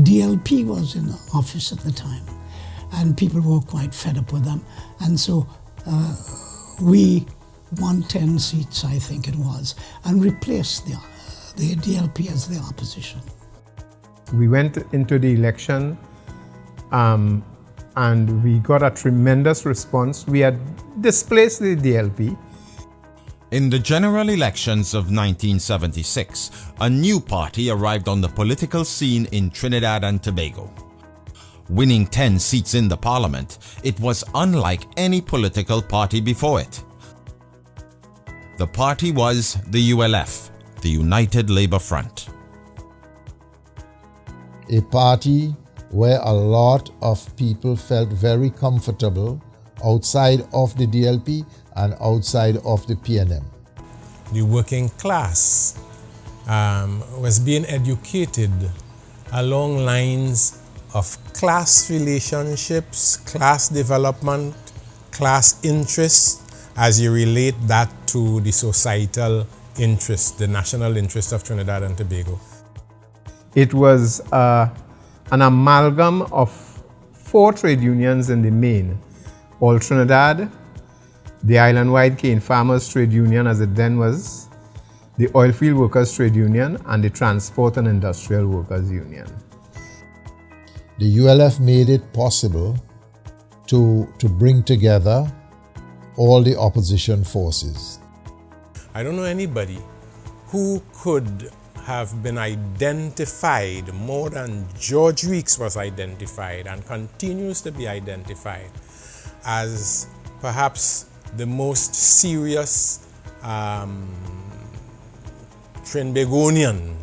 DLP was in office at the time, and people were quite fed up with them. And so we won 10 seats, I think it was, and replaced the DLP as the opposition. We went into the election and we got a tremendous response. We had displaced the DLP. In the general elections of 1976, a new party arrived on the political scene in Trinidad and Tobago. Winning 10 seats in the parliament, it was unlike any political party before it. The party was the ULF, the United Labour Front. A party where a lot of people felt very comfortable outside of the DLP and outside of the PNM. The working class was being educated along lines of class relationships, class development, class interests, as you relate that to the societal interest, the national interest of Trinidad and Tobago. It was an amalgam of 4 trade unions in the main: All Trinidad, the Island-wide Cane Farmers Trade Union as it then was, the Oilfield Workers Trade Union, and the Transport and Industrial Workers Union. The ULF made it possible to bring together all the opposition forces. I don't know anybody who could have been identified more than George Weeks was identified and continues to be identified as perhaps the most serious Trinbagonian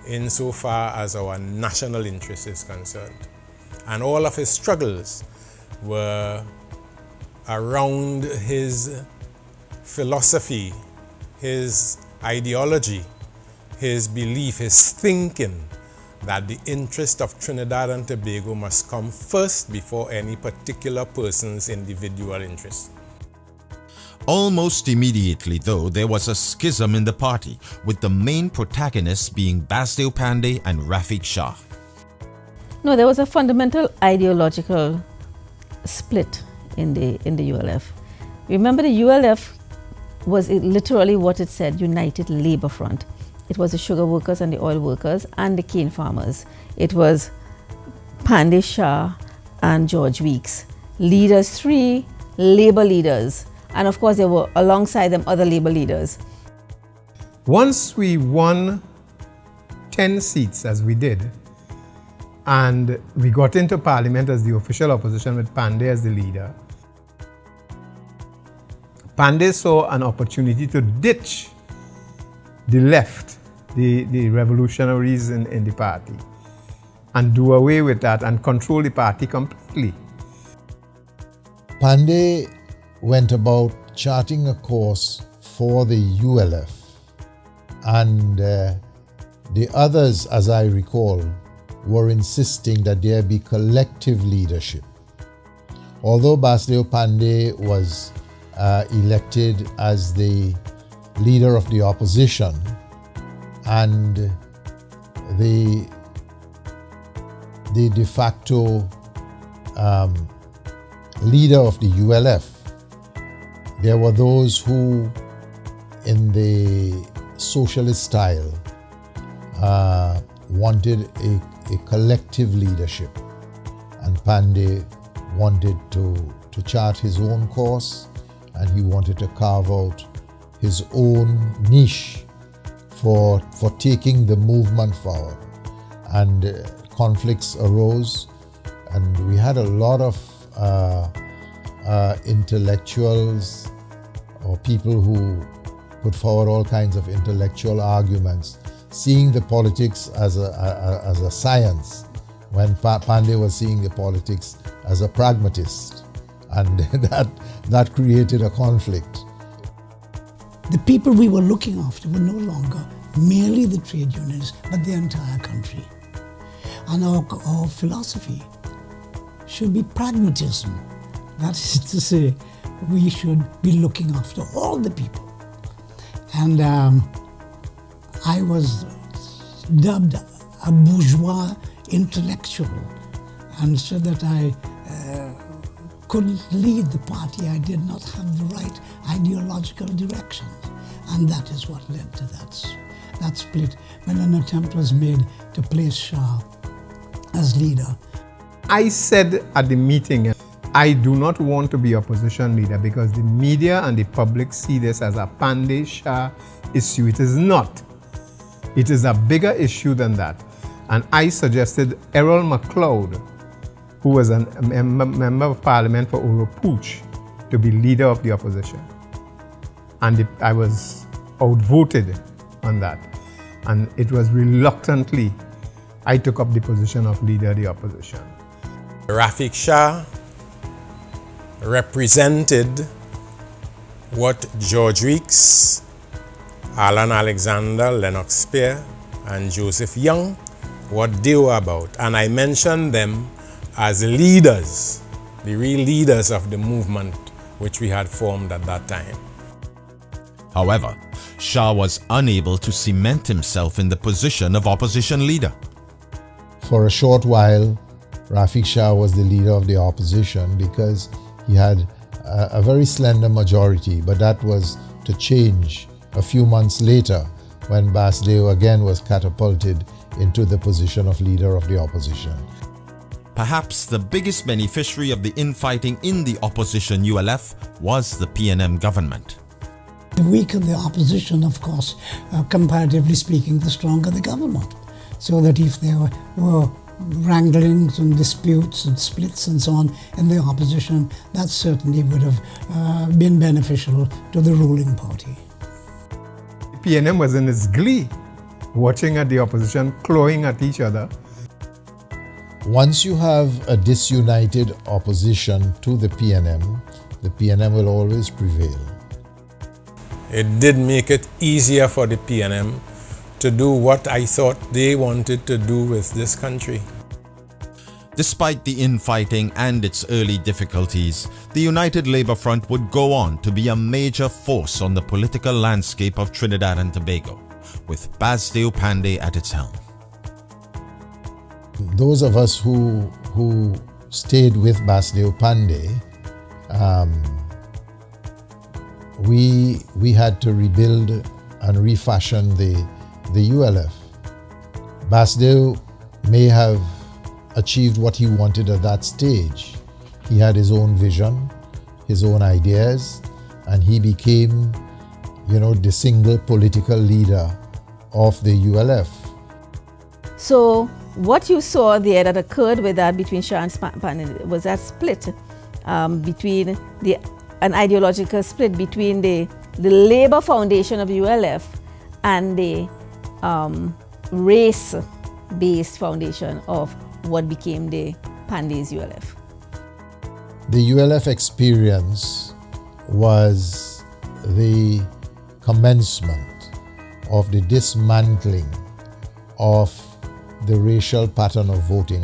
insofar as our national interest is concerned. And all of his struggles were around his philosophy, his ideology, his belief, his thinking that the interest of Trinidad and Tobago must come first before any particular person's individual interest. Almost immediately, though, there was a schism in the party, with the main protagonists being Basdeo Panday and Rafiq Shah. No, there was a fundamental ideological split in the ULF. Remember, the ULF was literally what it said, United Labour Front. It was the sugar workers and the oil workers and the cane farmers. It was Panday, Shah and George Weeks. Leaders, 3 Labour leaders. And of course, there were alongside them other Labour leaders. Once we won 10 seats, as we did, and we got into parliament as the official opposition with Panday as the leader, Panday saw an opportunity to ditch the left, the revolutionaries in the party, and do away with that and control the party completely. Panday went about charting a course for the ULF, and the others, as I recall, were insisting that there be collective leadership. Although Basdeo Panday was elected as the leader of the opposition and the de facto leader of the ULF, there were those who, in the socialist style, wanted a collective leadership, and Panday wanted to chart his own course, and he wanted to carve out his own niche for taking the movement forward. And conflicts arose, and we had a lot of intellectuals or people who put forward all kinds of intellectual arguments, seeing the politics as a science, when Panday was seeing the politics as a pragmatist, and that created a conflict. The people we were looking after were no longer merely the trade unions, but the entire country. And our philosophy should be pragmatism. That is to say, we should be looking after all the people. And I was dubbed a bourgeois intellectual, and so that I couldn't lead the party. I did not have the right ideological direction, and that is what led to that split when an attempt was made to place Shah as leader. I said at the meeting, I do not want to be opposition leader because the media and the public see this as a Panday Shah issue. It is not. It is a bigger issue than that. And I suggested Errol MacLeod, who was a member of parliament for Urupuch, to be leader of the opposition. And I was outvoted on that. And it was reluctantly I took up the position of leader of the opposition. Rafiq Shah represented what George Weeks, Alan Alexander, Lennox Spear, and Joseph Young, what they were about. And I mentioned them as leaders, the real leaders of the movement which we had formed at that time. However, Shah was unable to cement himself in the position of opposition leader. For a short while, Rafiq Shah was the leader of the opposition because he had a very slender majority, but that was to change a few months later when Basdeo again was catapulted into the position of leader of the opposition. Perhaps the biggest beneficiary of the infighting in the opposition ULF was the PNM government. The weaker the opposition, of course, comparatively speaking, the stronger the government. So that if there were wranglings and disputes and splits and so on in the opposition, that certainly would have been beneficial to the ruling party. PNM was in its glee, watching at the opposition clawing at each other. Once you have a disunited opposition to the PNM will always prevail. It did make it easier for the PNM to do what I thought they wanted to do with this country. Despite the infighting and its early difficulties, the United Labour Front would go on to be a major force on the political landscape of Trinidad and Tobago, with Basdeo Panday at its helm. Those of us who stayed with Basdeo Panday, we had to rebuild and refashion the ULF. Basdeo may have achieved what he wanted at that stage. He had his own vision, his own ideas, and he became, the single political leader of the ULF. So what you saw there that occurred with that between Shah and Panday was that split between an ideological split between the Labour foundation of ULF and the race-based foundation of what became the Panday's ULF. The ULF experience was the commencement of the dismantling of the racial pattern of voting.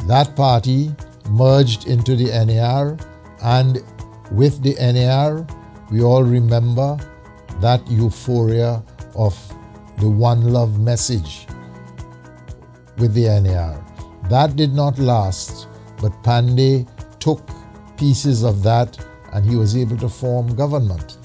That party merged into the NAR, and with the NAR, we all remember that euphoria of the One Love message with the NAR. That did not last, but Panday took pieces of that and he was able to form government.